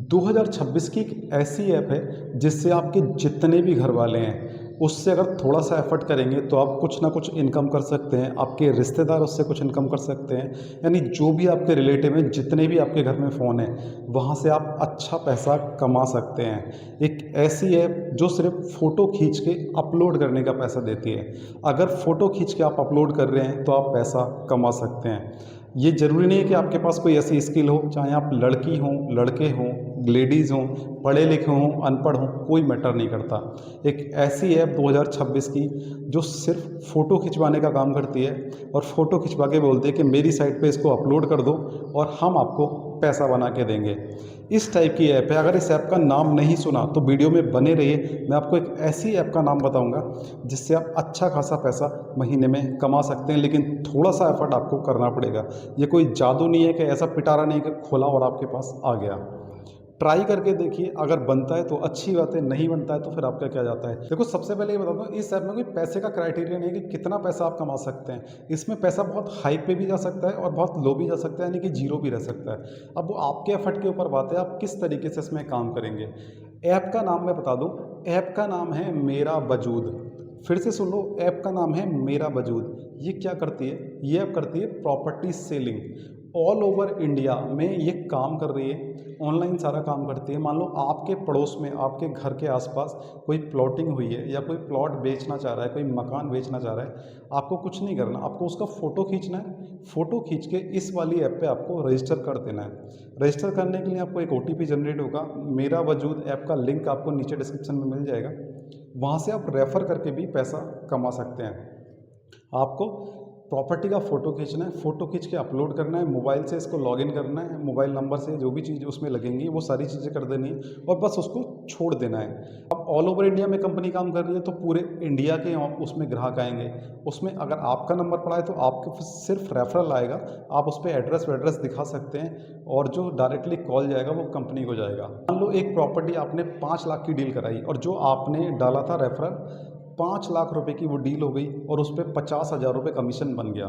2026 की एक ऐसी ऐप है जिससे आपके जितने भी घर वाले हैं उससे अगर थोड़ा सा एफर्ट करेंगे तो आप कुछ ना कुछ इनकम कर सकते हैं। आपके रिश्तेदार उससे कुछ इनकम कर सकते हैं। यानी जो भी आपके रिलेटिव हैं, जितने भी आपके घर में फ़ोन है, वहाँ से आप अच्छा पैसा कमा सकते हैं। एक ऐसी ऐप जो सिर्फ फ़ोटो खींच के अपलोड करने का पैसा देती है। अगर फ़ोटो खींच के आप अपलोड कर रहे हैं तो आप पैसा कमा सकते हैं। ये ज़रूरी नहीं है कि आपके पास कोई ऐसी स्किल हो, चाहे आप लड़की हों, लड़के हों, लेडीज़ हों, पढ़े लिखे हों, अनपढ़ हों, कोई मैटर नहीं करता। एक ऐसी ऐप 2026 की जो सिर्फ फ़ोटो खिंचवाने का काम करती है और फ़ोटो खिंचवा के बोलती है कि मेरी साइट पे इसको अपलोड कर दो और हम आपको पैसा बना के देंगे। इस टाइप की ऐप है। अगर इस ऐप का नाम नहीं सुना तो वीडियो में बने रहिए। मैं आपको एक ऐसी ऐप का नाम बताऊंगा जिससे आप अच्छा खासा पैसा महीने में कमा सकते हैं, लेकिन थोड़ा सा एफर्ट आपको करना पड़ेगा। ये कोई जादू नहीं है कि ऐसा पिटारा नहीं कि खोला और आपके पास आ गया। ट्राई करके देखिए, अगर बनता है तो अच्छी बात है, नहीं बनता है तो फिर आपका क्या जाता है। देखो, सबसे पहले ये बता दूं, इस ऐप में कोई पैसे का क्राइटेरिया नहीं है कि कितना पैसा आप कमा सकते हैं। इसमें पैसा बहुत हाई पे भी जा सकता है और बहुत लो भी जा सकता है, यानी कि जीरो भी रह सकता है। अब वो आपके एफर्ट के ऊपर बात है, आप किस तरीके से इसमें काम करेंगे। ऐप का नाम मैं बता दूं, ऐप का नाम है मेरा वजूद। फिर से सुन लो, ऐप का नाम है मेरा वजूद। ये क्या करती है? ये ऐप करती है property selling. All over India में ये काम कर रही है, ऑनलाइन सारा काम करती है। मान लो आपके पड़ोस में, आपके घर के आसपास कोई प्लॉटिंग हुई है या कोई प्लॉट बेचना चाह रहा है, कोई मकान बेचना चाह रहा है। आपको कुछ नहीं करना, आपको उसका फ़ोटो खींचना है। फ़ोटो खींच के इस वाली ऐप पे आपको रजिस्टर कर देना है। रजिस्टर करने के लिए आपको एक OTP जनरेट होगा। मेरा वजूद ऐप का लिंक आपको नीचे डिस्क्रिप्शन में मिल जाएगा। वहाँ से आप रेफ़र करके भी पैसा कमा सकते हैं। आपको प्रॉपर्टी का फ़ोटो खींचना है, फ़ोटो खींच के अपलोड करना है, मोबाइल से इसको लॉगिन करना है, मोबाइल नंबर से जो भी चीज़ उसमें लगेंगी वो सारी चीज़ें कर देनी है और बस उसको छोड़ देना है। अब ऑल ओवर इंडिया में कंपनी काम कर रही है तो पूरे इंडिया के उसमें ग्राहक आएंगे। उसमें अगर आपका नंबर पड़ा है तो आपके सिर्फ रेफरल आएगा। आप उस पर एड्रेस वेड्रेस दिखा सकते हैं और जो डायरेक्टली कॉल जाएगा वो कंपनी को जाएगा। मान लो एक प्रॉपर्टी आपने 5 लाख की डील कराई और जो आपने डाला था रेफरल, 5 लाख रुपए की वो डील हो गई और उस पर 50,000 रुपये कमीशन बन गया।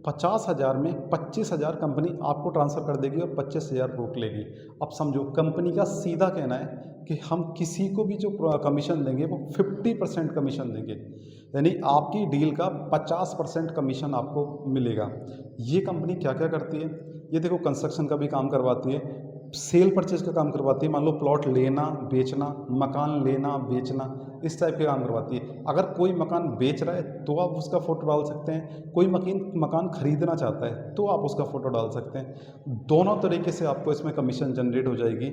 50,000 में 25,000 कंपनी आपको ट्रांसफ़र कर देगी और 25,000 रोक लेगी। अब समझो, कंपनी का सीधा कहना है कि हम किसी को भी जो कमीशन देंगे वो 50% कमीशन देंगे, यानी आपकी डील का 50% कमीशन आपको मिलेगा। ये कंपनी क्या क्या करती है, ये देखो, कंस्ट्रक्शन का भी काम करवाती है, सेल परचेज का काम करवाती है। मान लो प्लॉट लेना बेचना, मकान लेना बेचना, इस टाइप के काम करवाती है। अगर कोई मकान बेच रहा है तो आप उसका फ़ोटो डाल सकते हैं, कोई मकान खरीदना चाहता है तो आप उसका फ़ोटो डाल सकते हैं। दोनों तरीके से आपको इसमें कमीशन जनरेट हो जाएगी।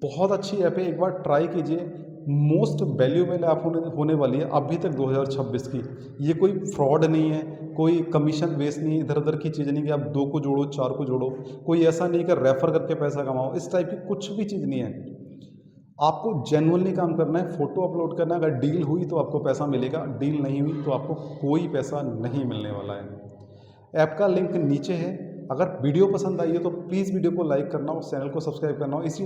बहुत अच्छी ऐप है, एक बार ट्राई कीजिए। मोस्ट वैल्यूएबल ऐप होने वाली है अभी तक 2026 की। ये कोई फ्रॉड नहीं है, कोई कमीशन बेस नहीं है, इधर उधर की चीज़ नहीं कि आप 2 को जोड़ो 4 को जोड़ो, कोई ऐसा नहीं कि रेफ़र करके पैसा कमाओ, इस टाइप की कुछ भी चीज़ नहीं है। आपको जेन्युइनली काम करना है, फ़ोटो अपलोड करना है। अगर डील हुई तो आपको पैसा मिलेगा, डील नहीं हुई तो आपको कोई पैसा नहीं मिलने वाला है। ऐप का लिंक नीचे है। अगर वीडियो पसंद आई है तो प्लीज़ वीडियो को लाइक करना और चैनल को सब्सक्राइब करना। इसी